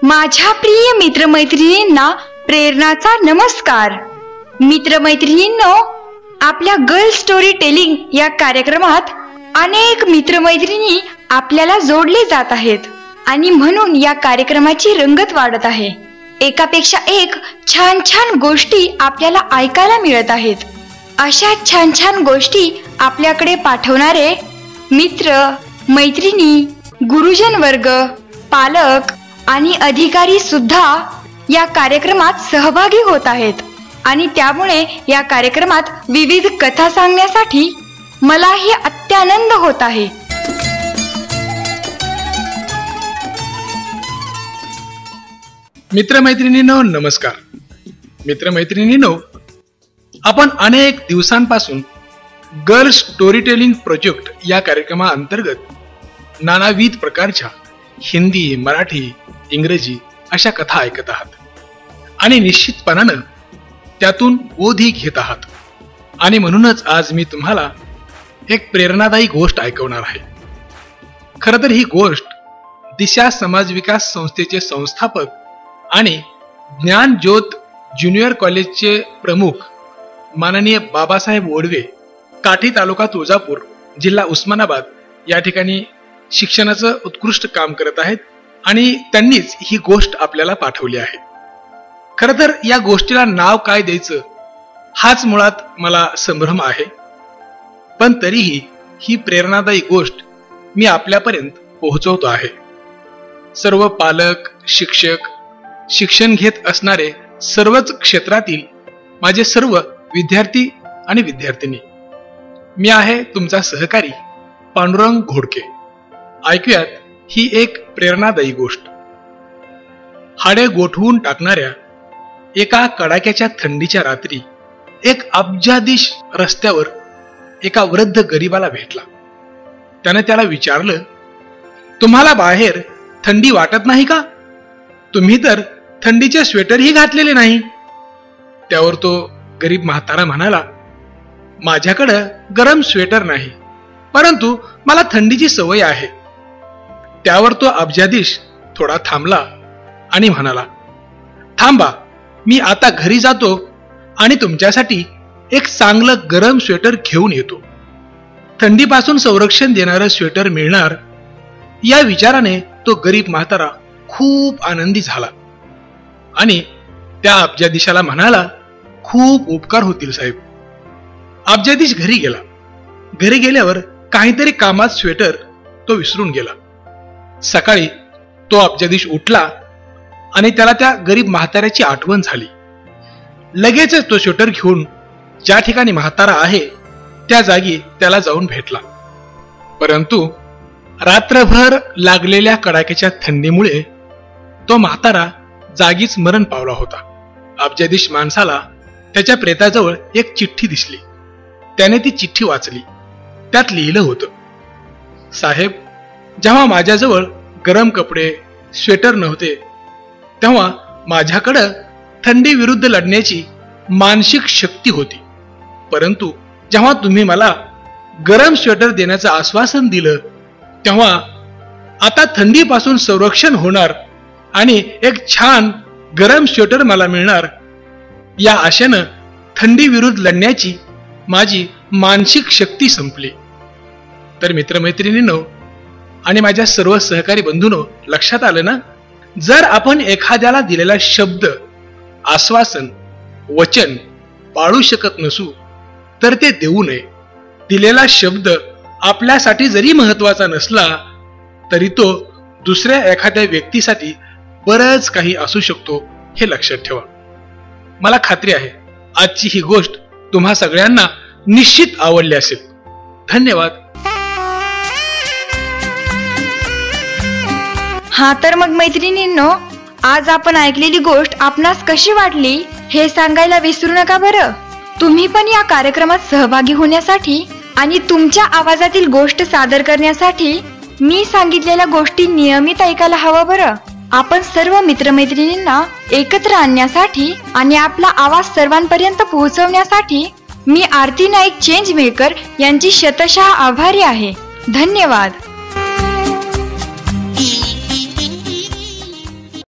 माझ्या प्रिय मित्रमैत्रिणींना प्रेरणाचा नमस्कार. मित्रमैत्रिणींनो, आपल्या गर्ल स्टोरी टेलिंग या कार्यक्रमात अनेक मित्रमैत्रिणी आपल्याला जोडले जात आहेत आणि म्हणून या कार्यक्रमाची रंगत वाढत आहे. एकापेक्षा एक छान छान गोष्टी आपल्याला ऐकायला मिळत आहेत. अशा छान छान गोष्टी आपल्याकडे पाठवणारे मित्र, मैत्रिणी, गुरुजन वर्ग, पालक आणि अधिकारी सुद्धा या कार्यक्रमात सहभागी होत आहेत आणि त्यामुळे या कार्यक्रमात विविध कथा सांगण्यासाठी मलाही अत्यानंद होत आहे. मित्रमैत्रिणींनो नमस्कार. मित्रमैत्रिणींनो, आपण अनेक दिवसांपासून गर्ल स्टोरी टेलिंग प्रोजेक्ट या कार्यक्रमाअंतर्गत नानाविध प्रकारच्या हिंदी, मराठी, इंग्रजी अशा कथा ऐकत आहात आणि निश्चितपणानं त्यातून बोधही घेत आहात. आणि म्हणूनच आज मी तुम्हाला एक प्रेरणादायी गोष्ट ऐकवणार आहे. खरं तर ही गोष्ट दिशा समाज विकास संस्थेचे संस्थापक आणि ज्ञान ज्योत ज्युनियर कॉलेजचे प्रमुख माननीय बाबासाहेब ओडवे, काठी तालुका तुळजापूर, जिल्हा उस्मानाबाद या ठिकाणी शिक्षणाचं उत्कृष्ट काम करत आहेत आणि त्यांनीच ही गोष्ट आपल्याला पाठवली आहे. खरं तर या गोष्टीला नाव काय द्यायचं हाच मुळात मला संभ्रम आहे, पण तरीही ही प्रेरणादायी गोष्ट मी आपल्यापर्यंत पोहोचवतो आहे. सर्व पालक, शिक्षक, शिक्षण घेत असणारे सर्वच क्षेत्रातील माझे सर्व विद्यार्थी आणि विद्यार्थिनी, मी आहे तुमचा सहकारी पांडुरंग घोडके. ऐकूयात ही एक प्रेरणादायी गोष्ट. हाडे गोठवून टाकणाऱ्या एका कडाक्याच्या थंडीच्या रात्री एक अब्जाधीश रस्त्यावर एका वृद्ध गरीबाला भेटला. त्याने त्याला विचारलं, तुम्हाला बाहेर थंडी वाटत नाही का? तुम्ही तर थंडीचे स्वेटरही घातलेले नाही. त्यावर तो गरीब म्हातारा म्हणाला, माझ्याकडं गरम स्वेटर नाही, परंतु मला थंडीची सवय आहे. त्यावर तो अब्जाधीश थोडा थांबला आणि म्हणाला, थांबा, मी आता घरी जातो आणि तुमच्यासाठी एक चांगलं गरम स्वेटर घेऊन येतो. थंडीपासून संरक्षण देणारं स्वेटर मिळणार या विचाराने तो गरीब म्हातारा खूप आनंदी झाला आणि त्या अब्जाधीशाला म्हणाला, खूप उपकार होतील साहेब. अब्जाधीश घरी गेला. घरी गेल्यावर काहीतरी कामात स्वेटर तो विसरून गेला. सकाळी तो अब्जाधीश उठला आणि त्याला त्या गरीब म्हाताऱ्याची आठवण झाली. लगेचच तो स्वेटर घेऊन ज्या ठिकाणी म्हातारा आहे त्या जागी त्याला जाऊन भेटला. परंतु रात्रभर लागलेल्या कडाक्याच्या थंडीमुळे तो म्हातारा जागीच मरण पावला होता. अब्जाधीश माणसाला त्याच्या प्रेताजवळ एक चिठ्ठी दिसली. त्याने ती चिठ्ठी वाचली. त्यात लिहिलं होतं, साहेब, जेव्हा माझ्याजवळ गरम कपडे, स्वेटर नव्हते तेव्हा माझ्याकडं थंडी विरुद्ध लढण्याची मानसिक शक्ती होती, परंतु जेव्हा तुम्ही मला गरम स्वेटर देण्याचं आश्वासन दिलं तेव्हा आता थंडीपासून संरक्षण होणार आणि एक छान गरम स्वेटर मला मिळणार या आशेनं थंडी विरुद्ध लढण्याची माझी मानसिक शक्ती संपली. तर मित्रमैत्रिणींनो आणि माझ्या सर्व सहकारी बंधूंनो, लक्षात आलं ना? जर आपण एखाद्याला दिलेला शब्द, आश्वासन, वचन पाळू शकत नसू तर ते देऊ नये. दिलेला शब्द आपल्यासाठी जरी महत्वाचा नसला तरी तो दुसऱ्या एखाद्या व्यक्तीसाठी बरंच काही असू शकतो, हे लक्षात ठेवा. मला खात्री आहे आजची ही गोष्ट तुम्हा सगळ्यांना निश्चित आवडली असेल. धन्यवाद. हा तर मग मैत्रिणींनो, आज आपण ऐकलेली गोष्ट आपणास कशी वाटली हे सांगायला विसरू नका बरं. तुम्ही पण या कार्यक्रमात सहभागी होण्यासाठी आणि तुमच्या आवाजातील गोष्ट सादर करण्यासाठी मी सांगितलेल्या गोष्टी नियमित ऐकायला हवं बरं. आपण सर्व मित्रमैत्रिणींना एकत्र आणण्यासाठी आणि आपला आवाज सर्वांपर्यंत पोहोचवण्यासाठी मी आरती नाईक चेंज मेकर यांची शतशः आभारी आहे. धन्यवाद.